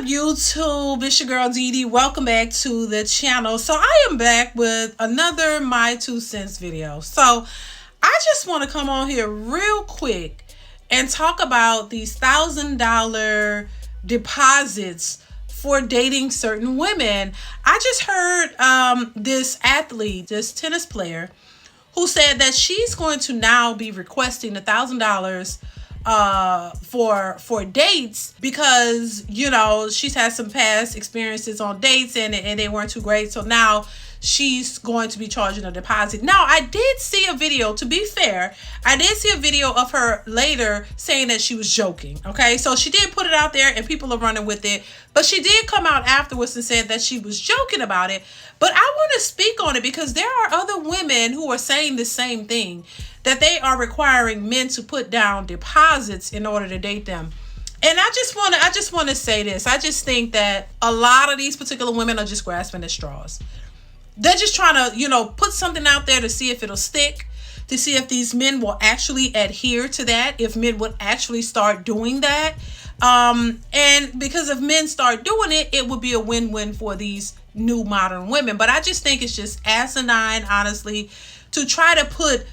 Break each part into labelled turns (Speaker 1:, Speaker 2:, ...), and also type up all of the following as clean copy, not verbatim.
Speaker 1: YouTube? It's your girl DeeDee. Welcome back to the channel. So I am back with another My Two Cents video. So I just want to come on here real quick and talk about these $1,000 deposits for dating certain women. I just heard this athlete, this tennis player, who said that she's going to now be requesting $1,000 for dates because, you know, she's had some past experiences on dates and they weren't too great. So now she's going to be charging a deposit. Now, I did see a video, to be fair, I did see a video of her later saying that she was joking. Okay, so she did put it out there and people are running with it, but she did come out afterwards and said that she was joking about it. But I want to speak on it because there are other women who are saying the same thing, that they are requiring men to put down deposits in order to date them. And I just want to say this. I just think that a lot of these particular women are just grasping at straws. They're just trying to, you know, put something out there to see if it'll stick, to see if these men will actually adhere to that, if men would actually start doing that. And because if men start doing it, it would be a win-win for these new modern women. But I just think it's just asinine, honestly, to try to put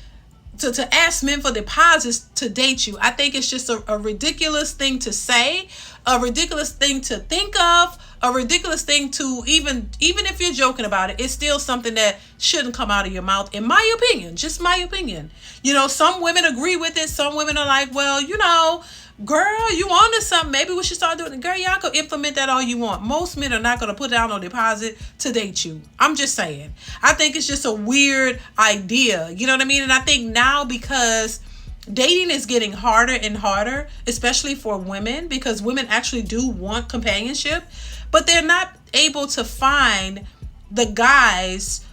Speaker 1: to ask men for deposits to date you. I think it's just a ridiculous thing to say, a ridiculous thing to think of, a ridiculous thing to even if you're joking about it, it's still something that shouldn't come out of your mouth, in my opinion, just my opinion. You know, some women agree with it. Some women are like, well, you know, girl, you on to something. Maybe we should start doing it. Girl, y'all can implement that all you want. Most men are not going to put down no deposit to date you. I'm just saying. I think it's just a weird idea. You know what I mean? And I think now, because dating is getting harder and harder, especially for women, because women actually do want companionship, but they're not able to find the guys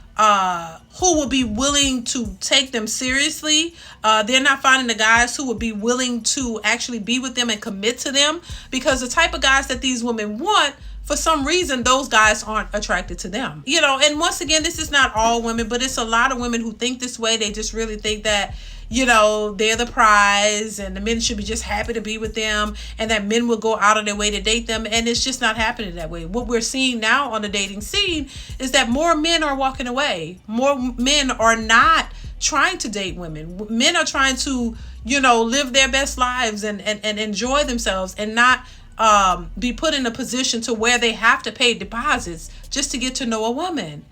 Speaker 1: who will be willing to take them seriously. They're not finding the guys who would be willing to actually be with them and commit to them, because the type of guys that these women want, for some reason, those guys aren't attracted to them. You know, and once again, this is not all women, but it's a lot of women who think this way. They just really think that, you know, they're the prize and the men should be just happy to be with them, and that men will go out of their way to date them. And it's just not happening that way. What we're seeing now on the dating scene is that more men are walking away. More men are not trying to date women. Men are trying to, you know, live their best lives and enjoy themselves, and not be put in a position to where they have to pay deposits just to get to know a woman.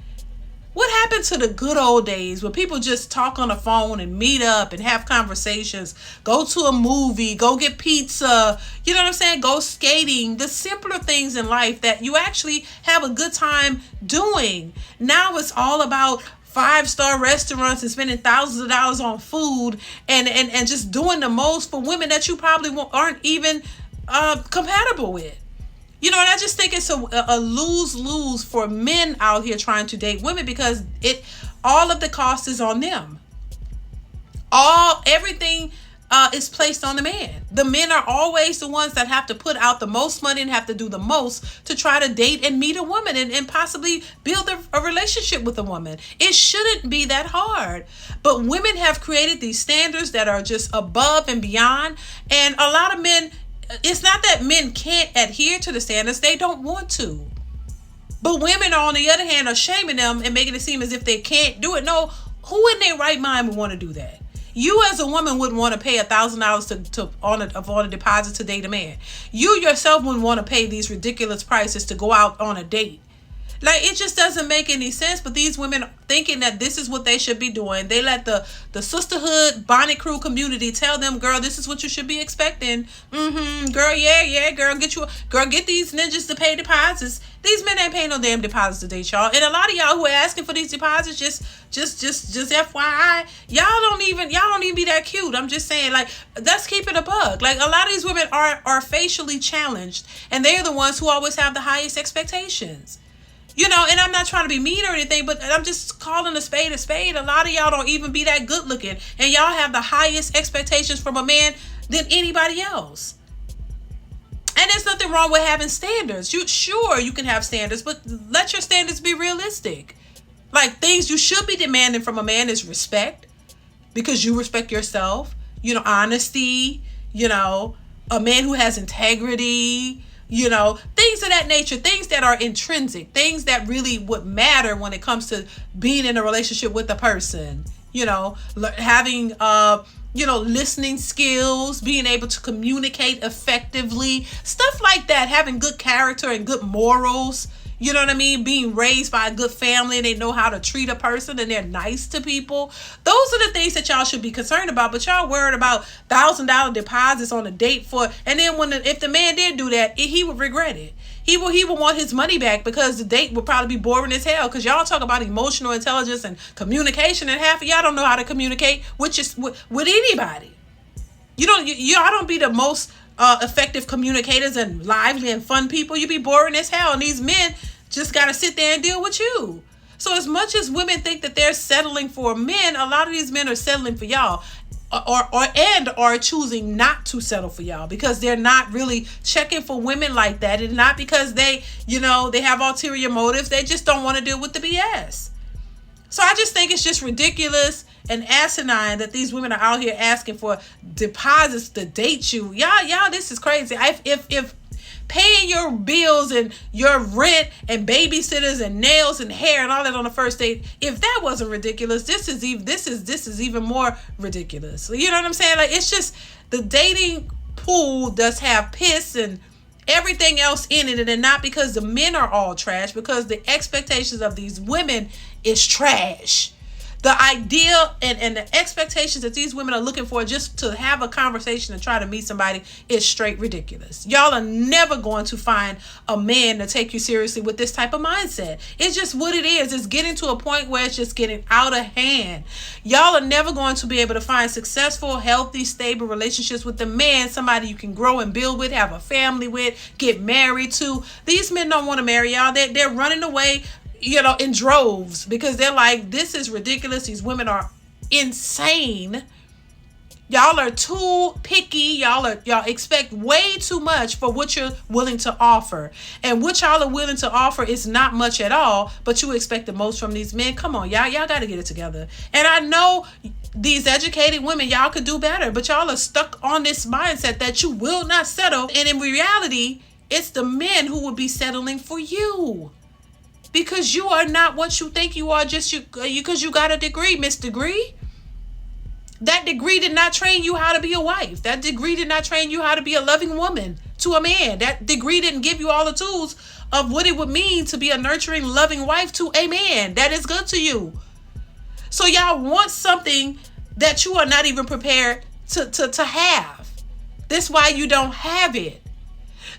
Speaker 1: What happened to the good old days where people just talk on the phone and meet up and have conversations, go to a movie, go get pizza, you know what I'm saying? Go skating, the simpler things in life that you actually have a good time doing. Now it's all about five-star restaurants and spending thousands of dollars on food and just doing the most for women that you probably aren't even compatible with. You know, and I just think it's a lose-lose for men out here trying to date women, because all of the cost is on them. Everything is placed on the man. The men are always the ones that have to put out the most money and have to do the most to try to date and meet a woman and possibly build a relationship with a woman. It shouldn't be that hard. But women have created these standards that are just above and beyond. And a lot of men, it's not that men can't adhere to the standards, they don't want to. But women, on the other hand, are shaming them and making it seem as if they can't do it. No, who in their right mind would want to do that? You as a woman wouldn't want to pay $1,000 on a deposit to date a man. You yourself wouldn't want to pay these ridiculous prices to go out on a date. Like, it just doesn't make any sense. But these women thinking that this is what they should be doing. They let the sisterhood, bonnet crew community tell them, girl, this is what you should be expecting. Girl, yeah, girl, get these ninjas to pay deposits. These men ain't paying no damn deposits to date y'all. And a lot of y'all who are asking for these deposits, just FYI, y'all don't even be that cute. I'm just saying, like, let's keep it a bug. Like, a lot of these women are facially challenged, and they're the ones who always have the highest expectations. You know, and I'm not trying to be mean or anything, but I'm just calling a spade a spade. A lot of y'all don't even be that good looking, and y'all have the highest expectations from a man than anybody else. And there's nothing wrong with having standards. You can have standards, but let your standards be realistic. Like, things you should be demanding from a man is respect, because you respect yourself. You know, honesty. You know, a man who has integrity. You know, things things of that nature, things that are intrinsic, things that really would matter when it comes to being in a relationship with a person. Having listening skills, being able to communicate effectively, stuff like that, having good character and good morals. You know what I mean? Being raised by a good family and they know how to treat a person and they're nice to people. Those are the things that y'all should be concerned about. But y'all worried about $1,000 deposits on a date and then if the man did do that, he would regret it. He would want his money back because the date would probably be boring as hell. Because y'all talk about emotional intelligence and communication, and half of y'all don't know how to communicate with anybody. Y'all don't be the most effective communicators and lively and fun people. You be boring as hell, and these men just gotta sit there and deal with you. So as much as women think that they're settling for men, a lot of these men are settling for y'all, or choosing not to settle for y'all because they're not really checking for women like that, and not because they have ulterior motives. They just don't want to deal with the BS. So I just think it's just ridiculous and asinine that these women are out here asking for deposits to date you. Y'all, this is crazy. If paying your bills and your rent and babysitters and nails and hair and all that on the first date, if that wasn't ridiculous, this is even more ridiculous. You know what I'm saying? Like, it's just the dating pool does have piss and everything else in it, and not because the men are all trash, because the expectations of these women is trash. The idea and the expectations that these women are looking for just to have a conversation and try to meet somebody is straight ridiculous. Y'all are never going to find a man to take you seriously with this type of mindset. It's just what it is. It's getting to a point where it's just getting out of hand. Y'all are never going to be able to find successful, healthy, stable relationships with the man, somebody you can grow and build with, have a family with, get married to. These men don't want to marry y'all. They're running away in droves because they're like, this is ridiculous. These women are insane. Y'all are too picky. Y'all expect way too much for what you're willing to offer. And what y'all are willing to offer is not much at all, but you expect the most from these men. Come on, y'all got to get it together. And I know these educated women, y'all could do better, but y'all are stuck on this mindset that you will not settle. And in reality, it's the men who will be settling for you. Because you are not what you think you are because you got a degree, Miss Degree. That degree did not train you how to be a wife. That degree did not train you how to be a loving woman to a man. That degree didn't give you all the tools of what it would mean to be a nurturing, loving wife to a man that is good to you. So y'all want something that you are not even prepared to have. That's why you don't have it.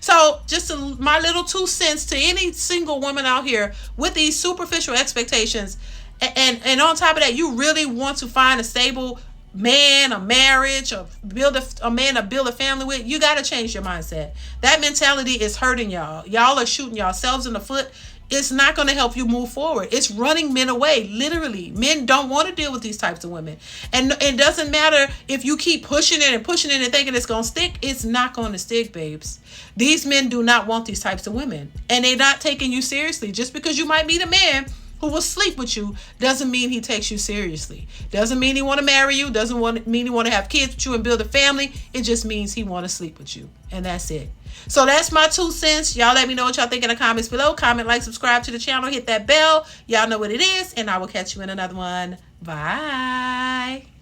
Speaker 1: So just my little 2 cents to any single woman out here with these superficial expectations. And on top of that, you really want to find a stable man, a marriage, or build a man to build a family with. You got to change your mindset. That mentality is hurting y'all. Y'all are shooting yourselves in the foot. It's not going to help you move forward. It's running men away. Literally, men don't want to deal with these types of women. And it doesn't matter if you keep pushing it and thinking it's going to stick. It's not going to stick, babes. These men do not want these types of women. And they're not taking you seriously. Just because you might meet a man who will sleep with you doesn't mean he takes you seriously. Doesn't mean he want to marry you. Doesn't mean he want to have kids with you and build a family. It just means he want to sleep with you. And that's it. So that's my 2 cents. Y'all let me know what y'all think in the comments below. Comment, like, subscribe to the channel. Hit that bell. Y'all know what it is. And I will catch you in another one. Bye.